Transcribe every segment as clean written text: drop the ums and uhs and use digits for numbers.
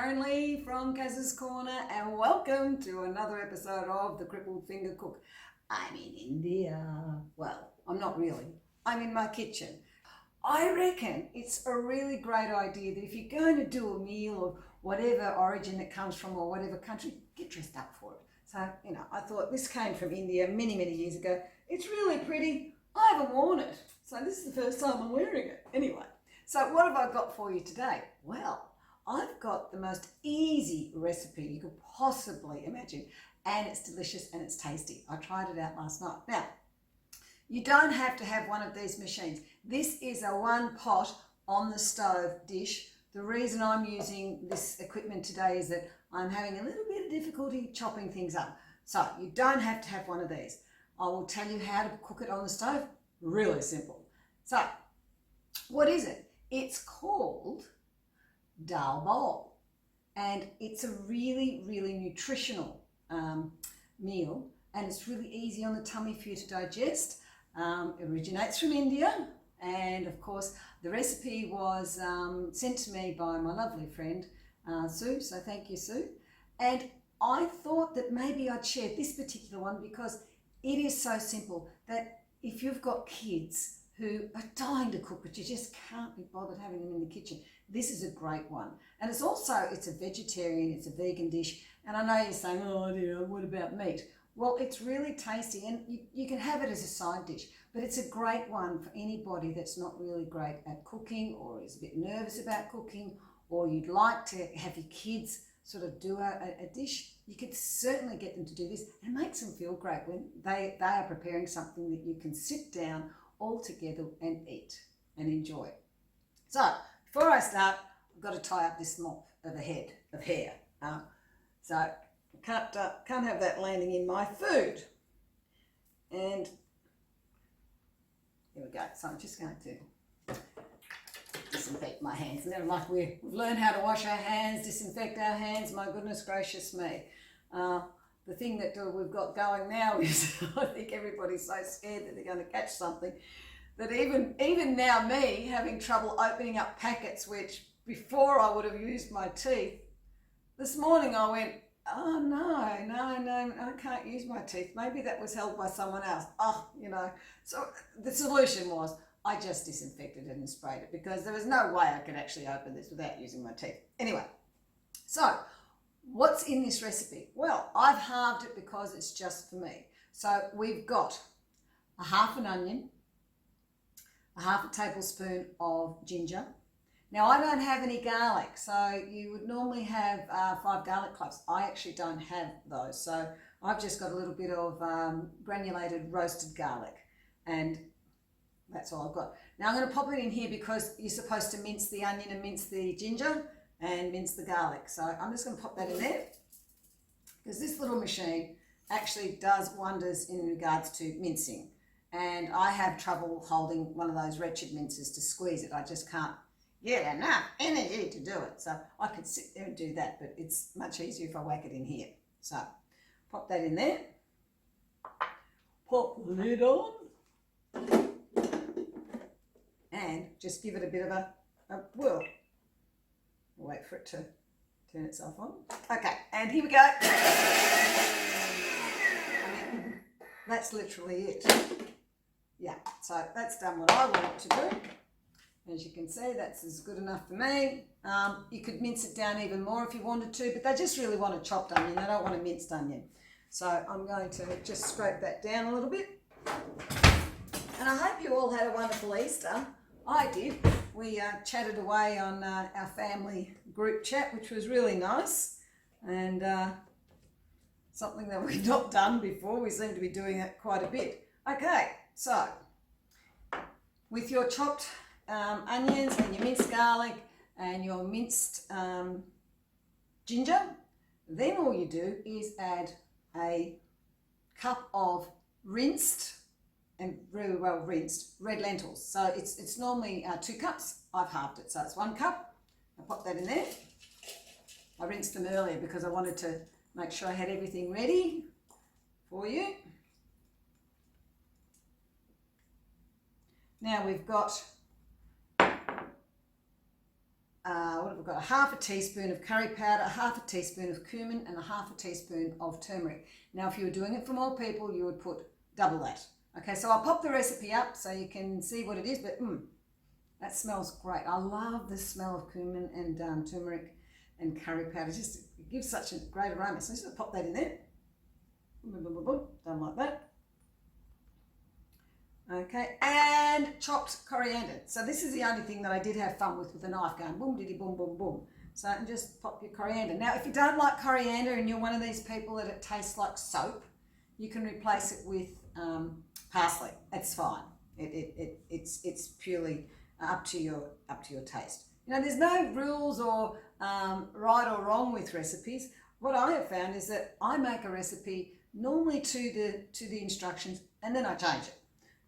Karen Lee from Kaz's Corner, and welcome to another episode of the Crippled Finger Cook. I'm in India. Well, I'm not really. I'm in my kitchen. I reckon it's a really great idea that if you're going to do a meal of whatever origin it comes from or whatever country, get dressed up for it. So, I thought this came from India many, many years ago. It's really pretty. I haven't worn it. So this is the first time I'm wearing it. Anyway, so what have I got for you today? Well, I've got the most easy recipe you could possibly imagine, and it's delicious and it's tasty. I tried it out last night. Now, you don't have to have one of these machines. This is a one pot on the stove dish. The reason I'm using this equipment today is that I'm having a little bit of difficulty chopping things up. So you don't have to have one of these. I will tell you how to cook it on the stove. Really simple. So, what is it? It's called Dahl Bowl, and it's a really, really nutritional meal, and it's really easy on the tummy for you to digest. It originates from India, and of course the recipe was sent to me by my lovely friend Sue, so thank you, Sue. And I thought that maybe I'd share this particular one because it is so simple that if you've got kids who are dying to cook but you just can't be bothered having them in the kitchen, this is a great one. And it's a vegetarian, it's a vegan dish. And I know you're saying, oh dear, what about meat? Well, it's really tasty, and you can have it as a side dish, but it's a great one for anybody that's not really great at cooking or is a bit nervous about cooking, or you'd like to have your kids sort of do a dish. You could certainly get them to do this, and it makes them feel great when they are preparing something that you can sit down all together and eat and enjoy. So before I start, I've got to tie up this mop of hair. So can't have that landing in my food. And here we go. So I'm just going to disinfect my hands. Never like we've learned how to wash our hands, disinfect our hands. My goodness gracious me. The thing that we've got going now is I think everybody's so scared that they're going to catch something that even now me having trouble opening up packets, which before I would have used my teeth, this morning I went, oh no, I can't use my teeth. Maybe that was held by someone else. So the solution was I just disinfected it and sprayed it because there was no way I could actually open this without using my teeth. Anyway, so what's in this recipe? Well, I've halved it because it's just for me. So we've got a half an onion, a half a tablespoon of ginger. Now, I don't have any garlic, so you would normally have 5 garlic cloves. I actually don't have those, so I've just got a little bit of granulated roasted garlic, and that's all I've got. Now, I'm going to pop it in here because you're supposed to mince the onion and mince the ginger and mince the garlic. So I'm just going to pop that in there because this little machine actually does wonders in regards to mincing, and I have trouble holding one of those wretched mincers to squeeze it. I just can't get enough energy to do it. So I could sit there and do that, but it's much easier if I whack it in here. So pop that in there, pop the lid on, and just give it a bit of a whirl. Wait for it to turn itself on. Okay, and here we go. That's literally it. Yeah, so that's done what I want it to do. As you can see, that's as good enough for me. You could mince it down even more if you wanted to, but they just really want a chopped onion. They don't want a minced onion. So I'm going to just scrape that down a little bit. And I hope you all had a wonderful Easter. I did. We chatted away on our family group chat, which was really nice. And something that we've not done before. We seem to be doing it quite a bit. Okay, so with your chopped onions and your minced garlic and your minced ginger, then all you do is add a cup of rinsed and very well rinsed red lentils. So it's normally 2 cups. I've halved it, so it's 1 cup. I pop that in there. I rinsed them earlier because I wanted to make sure I had everything ready for you. Now we've got what have we got? A half a teaspoon of curry powder, a half a teaspoon of cumin, and a half a teaspoon of turmeric. Now, if you were doing it for more people, you would put double that. Okay, so I'll pop the recipe up so you can see what it is, but that smells great. I love the smell of cumin and turmeric and curry powder. It gives such a great aroma. So I'm just going to pop that in there. Boom, boom, boom, boom. Done like that. Okay, and chopped coriander. So this is the only thing that I did have fun with a knife, going boom, diddy, boom, boom, boom. So and just pop your coriander. Now, if you don't like coriander and you're one of these people that it tastes like soap, you can replace it with parsley. It's fine. It's purely up to your taste. You know, there's no rules or right or wrong with recipes. What I have found is that I make a recipe normally to the instructions, and then I change it.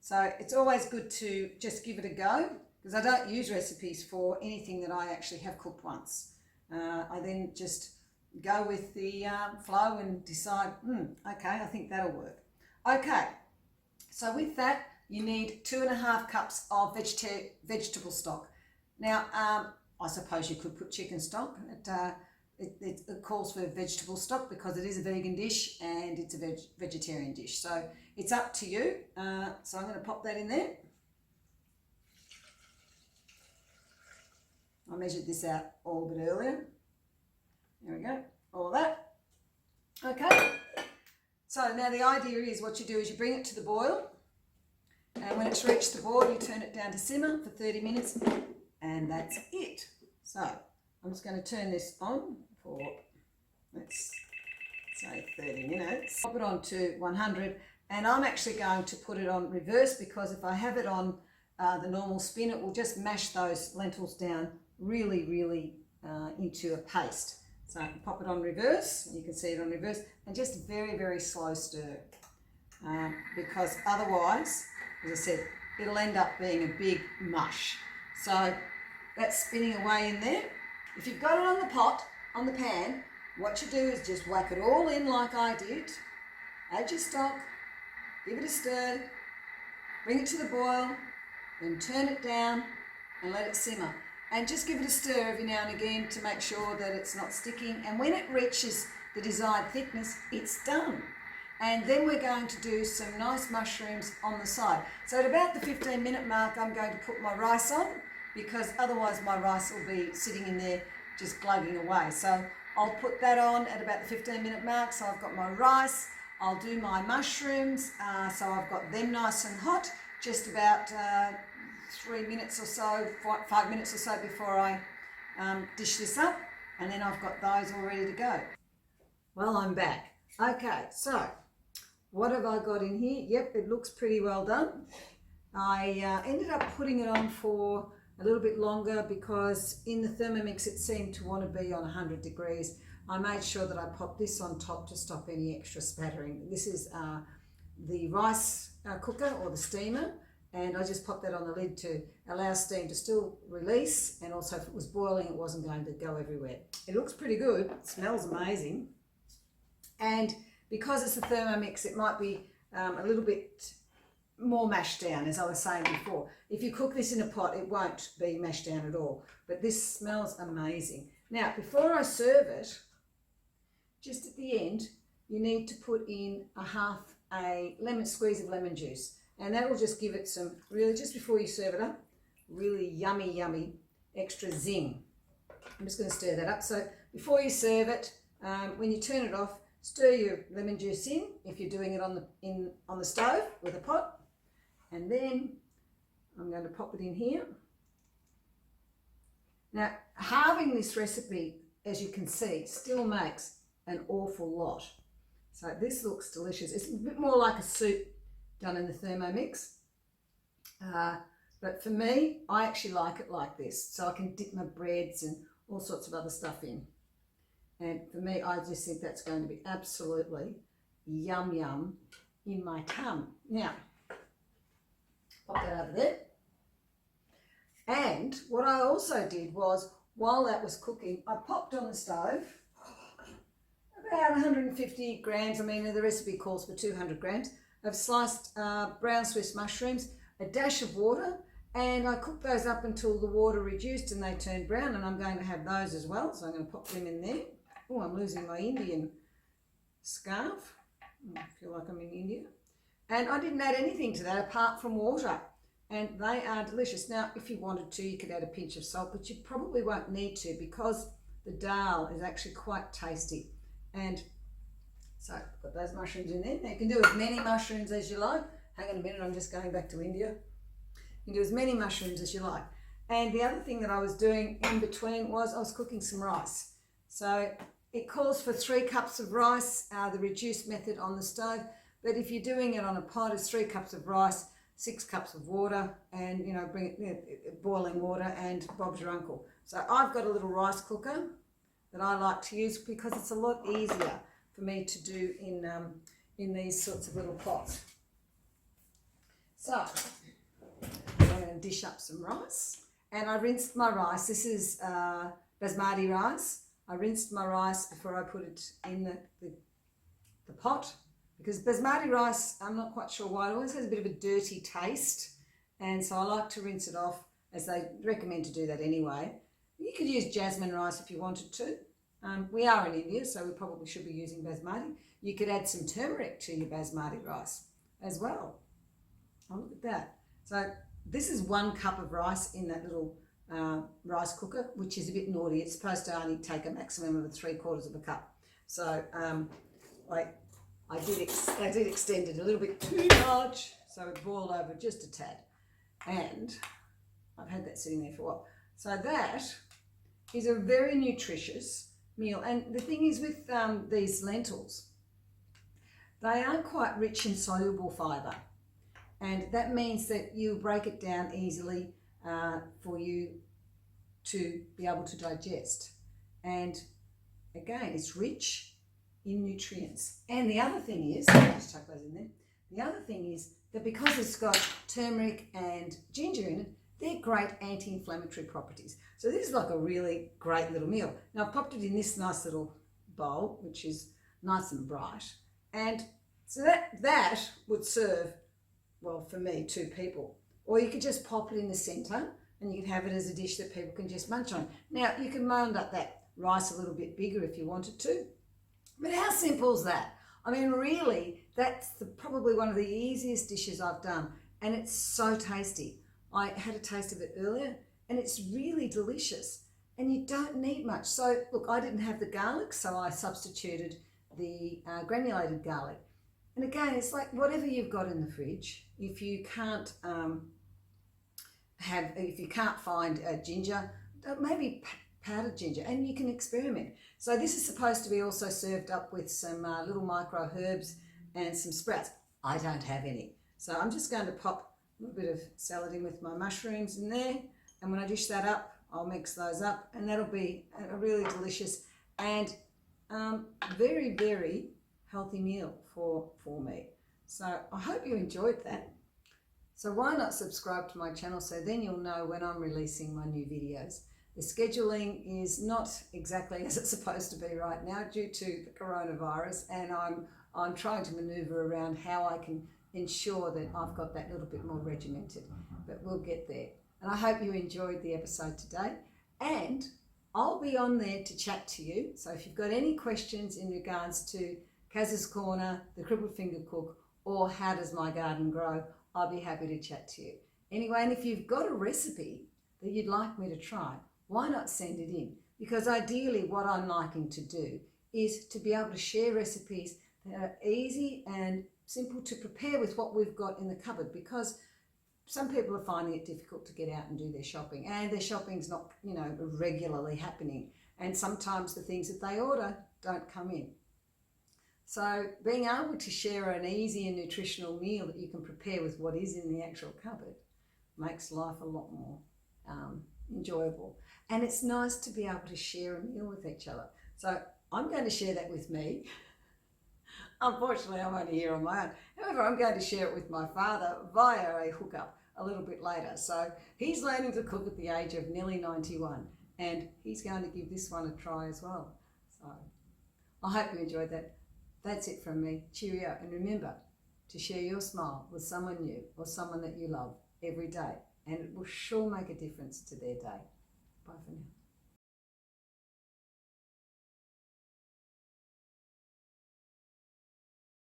So it's always good to just give it a go, because I don't use recipes for anything that I actually have cooked once. I then just go with the flow and decide, okay, I think that'll work. Okay, so with that, you need 2.5 cups of vegetable stock. Now, I suppose you could put chicken stock. It calls for vegetable stock because it is a vegan dish and it's a vegetarian dish. So it's up to you. So I'm going to pop that in there. I measured this out all a bit earlier. There we go, all of that. Okay, so now the idea is what you do is you bring it to the boil, and when it's reached the boil, you turn it down to simmer for 30 minutes, and that's it. So I'm just going to turn this on for, let's say 30 minutes. Pop it on to 100, and I'm actually going to put it on reverse, because if I have it on the normal spin, it will just mash those lentils down really into a paste. So I can pop it on reverse, and you can see it on reverse, and just very slow stir, because otherwise, as I said, it'll end up being a big mush. So that's spinning away in there. If you've got it on the pan, what you do is just whack it all in like I did, add your stock, give it a stir, bring it to the boil, then turn it down and let it simmer. And just give it a stir every now and again to make sure that it's not sticking. And when it reaches the desired thickness, it's done. And then we're going to do some nice mushrooms on the side. So at about the 15-minute mark, I'm going to put my rice on, because otherwise my rice will be sitting in there just glugging away. So I'll put that on at about the 15-minute mark. So I've got my rice, I'll do my mushrooms. So I've got them nice and hot, just about 3 minutes or so, 5 minutes or so before I dish this up, and then I've got those all ready to go. Well, I'm back. Okay, so what have I got in here? Yep, it looks pretty well done. I ended up putting it on for a little bit longer because in the Thermomix it seemed to want to be on 100 degrees. I made sure that I popped this on top to stop any extra spattering. This is the rice cooker or the steamer, and I just popped that on the lid to allow steam to still release, and also if it was boiling it wasn't going to go everywhere. It looks pretty good, it smells amazing, and because it's a Thermomix it might be a little bit more mashed down, as I was saying before. If you cook this in a pot it won't be mashed down at all, but this smells amazing. Now before I serve it, just at the end you need to put in a lemon squeeze of lemon juice. And that will just give it some, really, just before you serve it up, really yummy extra zing. I'm just going to stir that up. So before you serve it, when you turn it off, stir your lemon juice in if you're doing it on the stove with a pot. And then I'm going to pop it in here. Now, halving this recipe, as you can see, still makes an awful lot. So this looks delicious. It's a bit more like a soup done in the Thermomix, but for me I actually like it like this, so I can dip my breads and all sorts of other stuff in, and for me I just think that's going to be absolutely yum in my tum. Now pop that over there, and what I also did was, while that was cooking, I popped on the stove about 150 grams, I mean the recipe calls for 200 grams, of sliced brown Swiss mushrooms, a dash of water, And I cooked those up until the water reduced and they turned brown, and I'm going to have those as well. So I'm going to pop them in there. Oh, I'm losing my Indian scarf. I feel like I'm in India. And I didn't add anything to that apart from water. And they are delicious. Now, if you wanted to, you could add a pinch of salt, but you probably won't need to because the dal is actually quite tasty. And so I've got those mushrooms in there. Now you can do as many mushrooms as you like. Hang on a minute, I'm just going back to India. You can do as many mushrooms as you like. And the other thing that I was doing in between was I was cooking some rice. So it calls for 3 cups of rice, the reduced method on the stove. But if you're doing it on a pot, it's 3 cups of rice, 6 cups of water, and bring it boiling water, and Bob's your uncle. So I've got a little rice cooker that I like to use because it's a lot easier for me to do in these sorts of little pots. So I'm going to dish up some rice, and I rinsed my rice. This is basmati rice. I rinsed my rice before I put it in the pot, because basmati rice, I'm not quite sure why, it always has a bit of a dirty taste, and so I like to rinse it off, as they recommend to do that anyway. You could use jasmine rice if you wanted to. We are in India, so we probably should be using basmati. You could add some turmeric to your basmati rice as well. Oh, look at that. So this is 1 cup of rice in that little rice cooker, which is a bit naughty. It's supposed to only take a maximum of 3/4 of a cup. So I did extend it a little bit too much, so it boiled over just a tad. And I've had that sitting there for a while. So that is a very nutritious meal. And the thing is with these lentils, they are quite rich in soluble fibre. And that means that you break it down easily for you to be able to digest. And again, it's rich in nutrients. And the other thing is, I'll just chuck those in there. The other thing is that because it's got turmeric and ginger in it, they're great anti-inflammatory properties. So this is like a really great little meal. Now I've popped it in this nice little bowl, which is nice and bright. And so that would serve, well, for me, 2 people. Or you could just pop it in the centre and you can have it as a dish that people can just munch on. Now you can mound up that rice a little bit bigger if you wanted to. But how simple is that? I mean, really, that's probably one of the easiest dishes I've done. And it's so tasty. I had a taste of it earlier and it's really delicious. And you don't need much. So look, I didn't have the garlic, so I substituted the granulated garlic. And again, it's like whatever you've got in the fridge. If you can't find ginger, maybe powdered ginger, and you can experiment. So this is supposed to be also served up with some little micro herbs and some sprouts. I don't have any, so I'm just going to pop a little bit of salad in with my mushrooms in there, and when I dish that up, I'll mix those up, and that'll be a really delicious and very, very healthy meal for me. So I hope you enjoyed that. So why not subscribe to my channel, so then you'll know when I'm releasing my new videos. The scheduling is not exactly as it's supposed to be right now due to the coronavirus, and I'm trying to maneuver around how I can ensure that I've got that little bit more regimented, but we'll get there. And I hope you enjoyed the episode today, and I'll be on there to chat to you. So if you've got any questions in regards to Kaz's Corner, the Crippled Finger Cook, or How Does My Garden Grow, I'll be happy to chat to you. Anyway, and if you've got a recipe that you'd like me to try, why not send it in? Because ideally what I'm liking to do is to be able to share recipes that are easy and simple to prepare with what we've got in the cupboard, because some people are finding it difficult to get out and do their shopping, and their shopping's not, regularly happening. And sometimes the things that they order don't come in. So being able to share an easy and nutritional meal that you can prepare with what is in the actual cupboard makes life a lot more enjoyable. And it's nice to be able to share a meal with each other. So I'm going to share that with me. Unfortunately, I'm only here on my own. However, I'm going to share it with my father via a hookup a little bit later. So he's learning to cook at the age of nearly 91, and he's going to give this one a try as well. So I hope you enjoyed that. That's it from me. Cheerio. And remember to share your smile with someone new or someone that you love every day. and it will sure make a difference to their day. Bye for now.